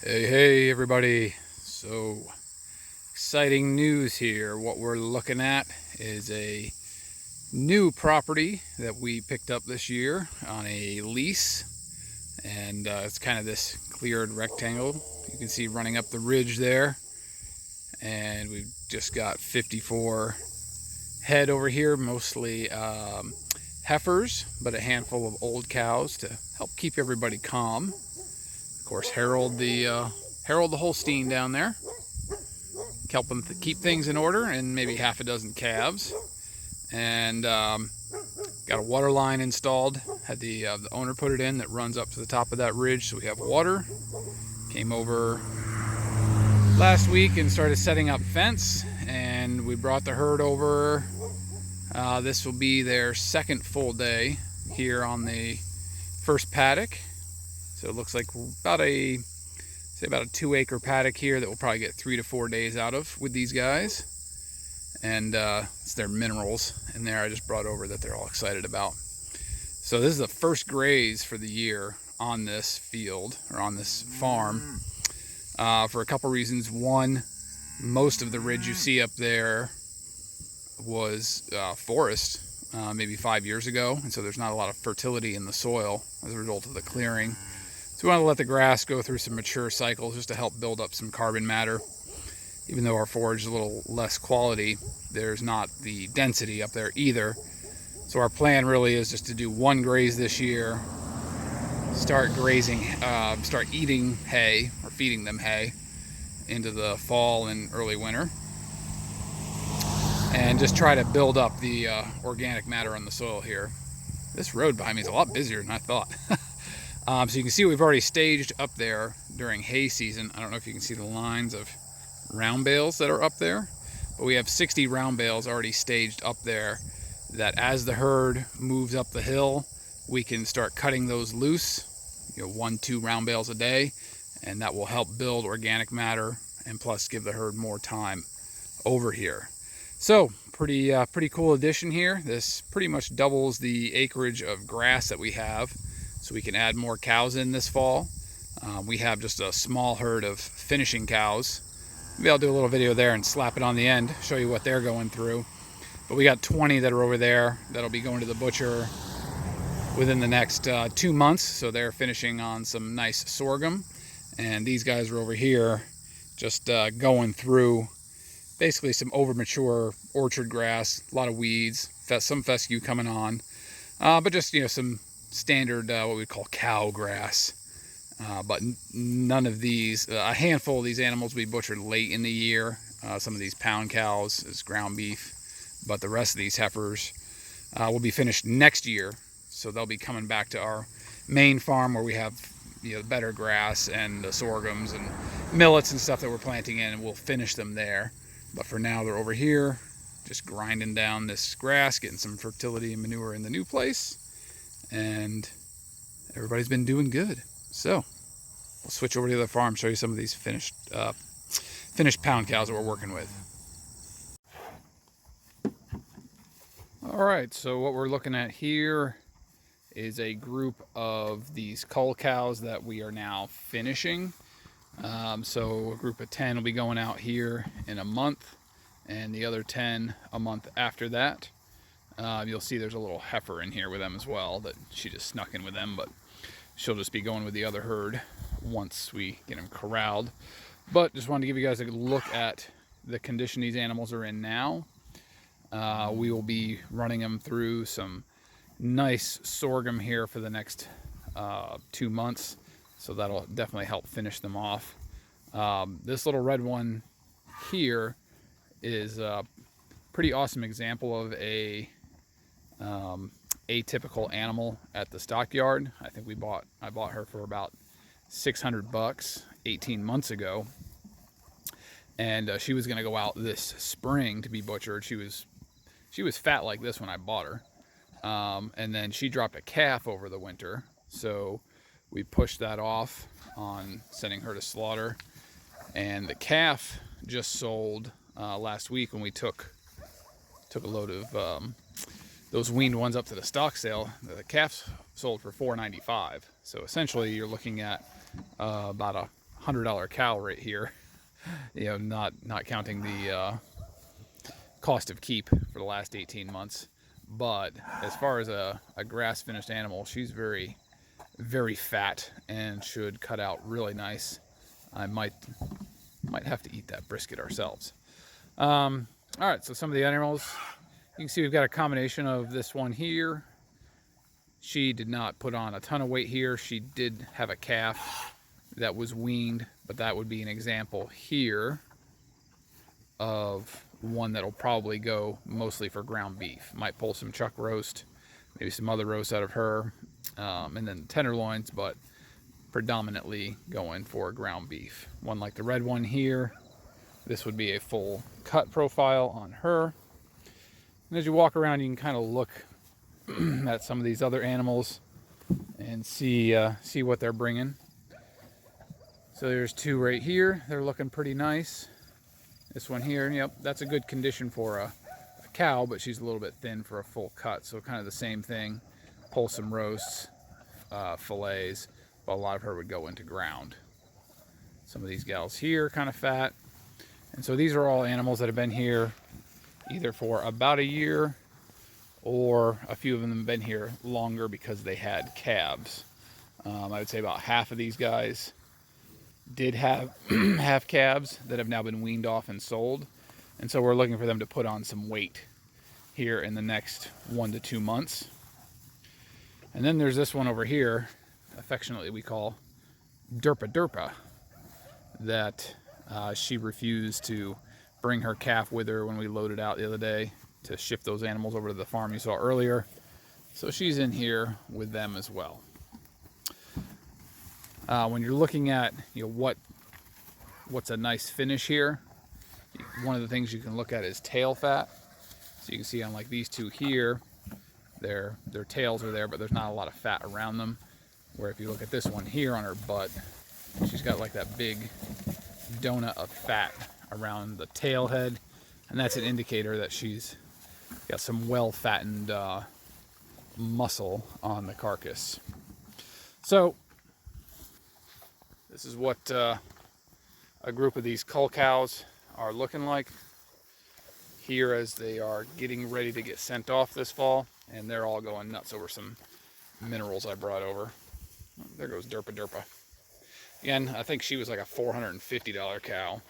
Hey everybody. So exciting news here. What we're looking at is a new property that we picked up this year on a lease, and it's kind of this cleared rectangle you can see running up the ridge there. And we've just got 54 head over here, mostly heifers, but a handful of old cows to help keep everybody calm. Of course, Harold the Holstein down there, helping keep things in order, and maybe half a dozen calves. And got a water line installed. Had the owner put it in that runs up to the top of that ridge, so we have water. Came over last week and started setting up fence, and we brought the herd over. This will be their second full day here on the first paddock. So it looks like about a 2-acre paddock here that we'll probably get 3 to 4 days out of with these guys. And it's their minerals in there I just brought over that they're all excited about. So this is the first graze for the year on this field, or on this farm, for a couple reasons. One, most of the ridge you see up there was forest maybe 5 years ago, and so there's not a lot of fertility in the soil as a result of the clearing. So we want to let the grass go through some mature cycles just to help build up some carbon matter. Even though our forage is a little less quality, there's not the density up there either. So our plan really is just to do one graze this year, start grazing, start eating hay, or feeding them hay, into the fall and early winter, and just try to build up the organic matter on the soil here. This road behind me is a lot busier than I thought. So you can see we've already staged up there during hay season. I don't know if you can see the lines of round bales that are up there, but we have 60 round bales already staged up there, that as the herd moves up the hill, we can start cutting those loose, 1-2 round bales a day, and that will help build organic matter and plus give the herd more time over here. So pretty cool addition here. This pretty much doubles the acreage of grass that we have, so we can add more cows in this fall. We have just a small herd of finishing cows. Maybe I'll do a little video there and slap it on the end, show you what they're going through. But we got 20 that are over there that'll be going to the butcher within the next 2 months. So they're finishing on some nice sorghum. And these guys are over here just going through basically some over-mature orchard grass, a lot of weeds, some fescue coming on. But just, some standard, what we call cow grass. But none of these, a handful of these animals will be butchered late in the year. Some of these pound cows is ground beef, but the rest of these heifers will be finished next year. So they'll be coming back to our main farm where we have better grass and sorghums and millets and stuff that we're planting in, and we'll finish them there. But for now, they're over here just grinding down this grass, getting some fertility and manure in the new place, and everybody's been doing good. So we'll switch over to the farm, show you some of these finished pound cows that we're working with. All right, so what we're looking at here is a group of these cull cows that we are now finishing. So a group of 10 will be going out here in a month, and the other 10 a month after that. You'll see there's a little heifer in here with them as well that she just snuck in with them, but she'll just be going with the other herd once we get them corralled. But just wanted to give you guys a look at the condition these animals are in now. We will be running them through some nice sorghum here for the next 2 months, so that'll definitely help finish them off. This little red one here is a pretty awesome example of a atypical animal at the stockyard. I think I bought her for about $600 18 months ago, and she was going to go out this spring to be butchered. She was fat like this when I bought her, and then she dropped a calf over the winter, so we pushed that off on sending her to slaughter. And the calf just sold last week when we took a load of those weaned ones up to the stock sale. The calf sold for $4.95. So essentially you're looking at about $100 cow right here. You know, not counting the cost of keep for the last 18 months. But as far as a grass finished animal, she's very, very fat and should cut out really nice. I might have to eat that brisket ourselves. All right, so some of the animals, you can see we've got a combination of this one here. She did not put on a ton of weight here. She did have a calf that was weaned, but that would be an example here of one that'll probably go mostly for ground beef. Might pull some chuck roast, maybe some other roast out of her, and then tenderloins, but predominantly going for ground beef. One like the red one here, this would be a full cut profile on her. And as you walk around, you can kind of look at some of these other animals and see what they're bringing. So there's two right here. They're looking pretty nice. This one here, yep, that's a good condition for a cow, but she's a little bit thin for a full cut. So kind of the same thing. Pull some roasts, fillets, but a lot of her would go into ground. Some of these gals here kind of fat. And so these are all animals that have been here either for about a year, or a few of them have been here longer because they had calves. I would say about half of these guys did have have calves that have now been weaned off and sold. And so we're looking for them to put on some weight here in the next 1 to 2 months. And then there's this one over here, affectionately we call Derpa Derpa, that she refused to bring her calf with her when we loaded out the other day to shift those animals over to the farm you saw earlier. So she's in here with them as well. When you're looking at, you know, what's a nice finish here, one of the things you can look at is tail fat. So you can see on like these two here, their tails are there, but there's not a lot of fat around them. Where if you look at this one here on her butt, she's got like that big donut of fat around the tail head, and that's an indicator that she's got some well fattened muscle on the carcass. So this is what a group of these cull cows are looking like here as they are getting ready to get sent off this fall, and they're all going nuts over some minerals I brought over. There goes Derpa Derpa. Again, I think she was like a $450 cow.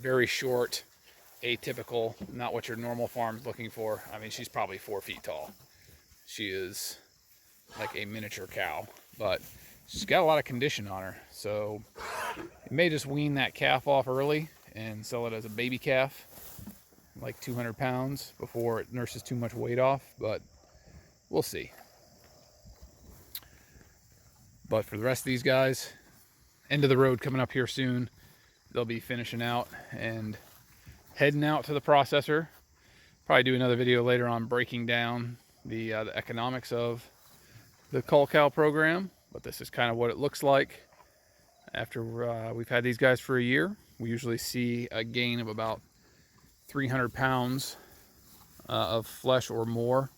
Very short, atypical, not what your normal farm's looking for. I mean, she's probably 4 feet tall. She is like a miniature cow, but she's got a lot of condition on her. So you may just wean that calf off early and sell it as a baby calf, like 200 pounds, before it nurses too much weight off, but we'll see. But for the rest of these guys, end of the road coming up here soon. They'll be finishing out and heading out to the processor. Probably do another video later on breaking down the economics of the cull cow program. But this is kind of what it looks like after we've had these guys for a year. We usually see a gain of about 300 pounds of flesh or more.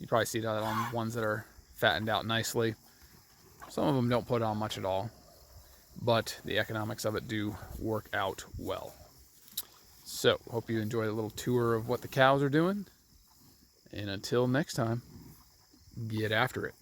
You probably see that on ones that are fattened out nicely. Some of them don't put on much at all, but the economics of it do work out well. So, hope you enjoyed a little tour of what the cows are doing. And until next time, get after it.